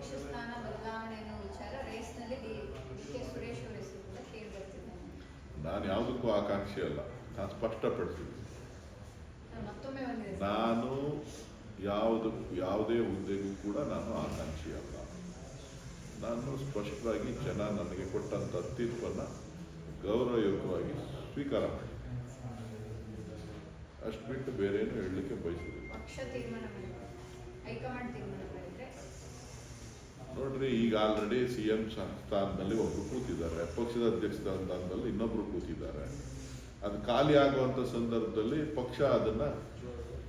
ಅಧ್ಯಕ್ಷ ಸ್ಥಾನ ಬದಲಾವಣೆ ಅನ್ನೋ ವಿಚಾರ ರೇಸ್ನಲ್ಲಿ ಡಿ.ಕೆ. ಸುರೇಶ್ ಅವರ ಹೆಸರು ಕೂಡ ಕೇಳಿ ಬರ್ತಿದೆ. ನಾನು ಯಾವುದಕ್ಕೂ ಆಕಾಂಕ್ಷಿ ಅಲ್ಲ, ನಾನು ಸ್ಪಷ್ಟಪಡಿಸಿದ್ದೀನಿ. ಮತ್ತೊಮ್ಮೆ ಬಂದಿದೆ. ನಾನು ಯಾವುದೇ ಹುದ್ದೆಗೂ ಕೂಡ ನಾನು ಆಕಾಂಕ್ಷಿ ಅಲ್ಲ. ನಾನು ಸ್ಪಷ್ಟವಾಗಿ ಜನ ನನಗೆ ಕೊಟ್ಟಂಥ ತೀರ್ಪನ್ನು ಗೌರವಯುತವಾಗಿ ಸ್ವೀಕಾರ ಮಾಡಿ, ಅಷ್ಟು ಬಿಟ್ಟು ಬೇರೇನು ಹೇಳಲಿಕ್ಕೆ ಬಯಸುವುದಿಲ್ಲ. ಪಕ್ಷ ತೀರ್ಮಾನ ಮಾಡಿದ್ರೆ, ಹೈಕಮಾಂಡ್ ತೀರ್ಮಾನ ಮಾಡಿದ್ರೆ ನೋಡ್ರಿ, ಈಗ ಆಲ್ರೆಡಿ CM ಸ್ಥಾನದಲ್ಲಿ ಒಬ್ರು ಕೂತಿದ್ದಾರೆ, ಪಕ್ಷದ ಅಧ್ಯಕ್ಷ ಸ್ಥಾನದಲ್ಲಿ ಇನ್ನೊಬ್ರು ಕೂತಿದ್ದಾರೆ. ಅದು ಖಾಲಿ ಆಗುವಂಥ ಸಂದರ್ಭದಲ್ಲಿ ಪಕ್ಷ ಅದನ್ನ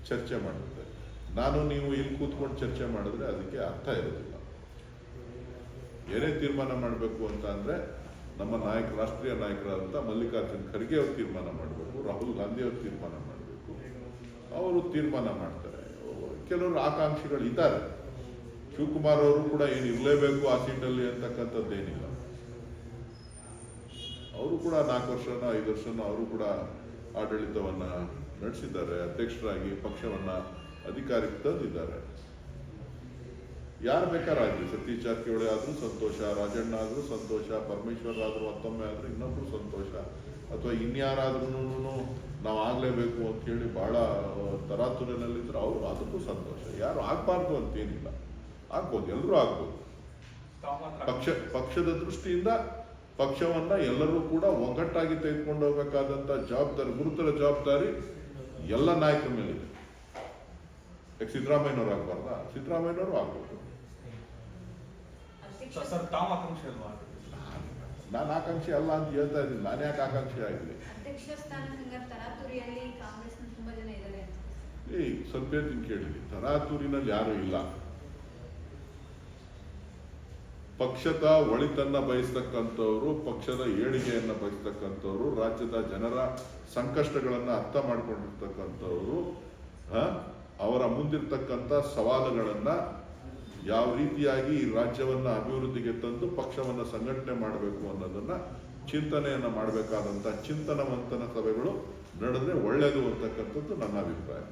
ಚರ್ಚೆ ಮಾಡುತ್ತೆ. ನೀವು ಇಲ್ಲಿ ಕೂತ್ಕೊಂಡು ಚರ್ಚೆ ಮಾಡಿದ್ರೆ ಅದಕ್ಕೆ ಅರ್ಥ ಇರೋದಿಲ್ಲ. ಏನೇ ತೀರ್ಮಾನ ಮಾಡಬೇಕು ಅಂತ ಅಂದ್ರೆ ನಮ್ಮ ರಾಷ್ಟ್ರೀಯ ನಾಯಕರಾದಂಥ ಮಲ್ಲಿಕಾರ್ಜುನ್ ಖರ್ಗೆ ಅವರು ತೀರ್ಮಾನ ಮಾಡಬೇಕು, ರಾಹುಲ್ ಗಾಂಧಿ ಅವರು ತೀರ್ಮಾನ ಮಾಡಬೇಕು. ಅವರು ತೀರ್ಮಾನ ಮಾಡ್ತಾರೆ. ಕೆಲವರು ಆಕಾಂಕ್ಷಿಗಳು ಇದ್ದಾರೆ. ಶಿವಕುಮಾರ್ ಅವರು ಕೂಡ ಏನು ಇರಲೇಬೇಕು ಆ ಸೀಟಲ್ಲಿ ಅಂತಕ್ಕಂಥದ್ದೇನಿಲ್ಲ. ಅವರು ಕೂಡ 4 ವರ್ಷನೋ 5 ವರ್ಷನೋ ಅವರು ಕೂಡ ಆಡಳಿತವನ್ನ ನಡೆಸಿದ್ದಾರೆ, ಅಧ್ಯಕ್ಷರಾಗಿ ಪಕ್ಷವನ್ನ ಅಧಿಕಾರಕ್ಕೆ ತಂದಿದ್ದಾರೆ. ಯಾರು ಬೇಕಾರಾಗಲಿ, ಸತೀಶ್ ಜಾರಕಿಹೊಳಿ ಆದ್ರೂ ಸಂತೋಷ, ರಾಜಣ್ಣ ಆದ್ರೂ ಸಂತೋಷ, ಪರಮೇಶ್ವರ್ ಆದ್ರೂ ಮತ್ತೊಮ್ಮೆ ಆದ್ರೂ ಇನ್ನೊಬ್ರು ಸಂತೋಷ, ಅಥವಾ ಇನ್ಯಾರಾದ್ರೂ ನಾವು ಆಗ್ಲೇಬೇಕು ಅಂತ ಹೇಳಿ ಬಹಳ ತರಾತುರಿನಲ್ಲಿದ್ರೆ ಅವರು ಅದಕ್ಕೂ ಸಂತೋಷ. ಯಾರು ಆಗ್ಬಾರ್ದು ಅಂತೇನಿಲ್ಲ, ಆಗ್ಬೋದು, ಎಲ್ಲರೂ ಆಗ್ಬೋದು. ಪಕ್ಷದ ದೃಷ್ಟಿಯಿಂದ ಪಕ್ಷವನ್ನ ಎಲ್ಲರೂ ಕೂಡ ಒಗ್ಗಟ್ಟಾಗಿ ತೆಗೆದುಕೊಂಡು ಹೋಗಬೇಕಾದಂತ ಜವಾಬ್ದಾರಿ, ಗುರುತರ ಜವಾಬ್ದಾರಿ ಎಲ್ಲ ನಾಯಕರ ಮೇಲಿದೆ. ಸಿದ್ದರಾಮಯ್ಯನವರು ಆಗ್ಬಾರ್ದ? ಸಿದ್ದರಾಮಯ್ಯನವರು ಆಗ್ಬೋದು. ನಾನು ಆಕಾಂಕ್ಷಿ ಅಲ್ಲ ಅಂತ ಹೇಳ್ತಾ ಇದ್ದೀನಿ. ನಾನು ಯಾಕೆ ಆಕಾಂಕ್ಷಿ ಆಗಲಿ? ಅಧ್ಯಕ್ಷ ಸ್ಥಾನ ತರಾತುರಿಯಲ್ಲಿ ಕಾಂಗ್ರೆಸ್ನ ತುಂಬಾ ಜನ ಇದ್ದಾರೆ. ಸ್ವಲ್ಪ ಕೇಳಿದ್ವಿ, ತರಾತುರಿನಲ್ಲಿ ಯಾರು ಇಲ್ಲ. ಪಕ್ಷದ ಒಳಿತನ್ನ ಬಯಸ್ತಕ್ಕಂಥವ್ರು, ಪಕ್ಷದ ಏಳಿಗೆಯನ್ನ ಬಯಸ್ತಕ್ಕಂಥವ್ರು, ರಾಜ್ಯದ ಜನರ ಸಂಕಷ್ಟಗಳನ್ನ ಅರ್ಥ ಮಾಡ್ಕೊಂಡಿರ್ತಕ್ಕಂಥವ್ರು, ಅವರ ಮುಂದಿರ್ತಕ್ಕಂಥ ಸವಾಲುಗಳನ್ನ ಯಾವ ರೀತಿಯಾಗಿ ಈ ರಾಜ್ಯವನ್ನ ಅಭಿವೃದ್ಧಿಗೆ ತಂದು ಪಕ್ಷವನ್ನ ಸಂಘಟನೆ ಮಾಡಬೇಕು ಅನ್ನೋದನ್ನ ಚಿಂತನೆಯನ್ನ ಮಾಡಬೇಕಾದಂತ ಚಿಂತನವಂತನ ಸಭೆಗಳು ನಡೆದ್ರೆ ಒಳ್ಳೆಯದು ಅಂತಕ್ಕಂಥದ್ದು ನನ್ನ ಅಭಿಪ್ರಾಯ.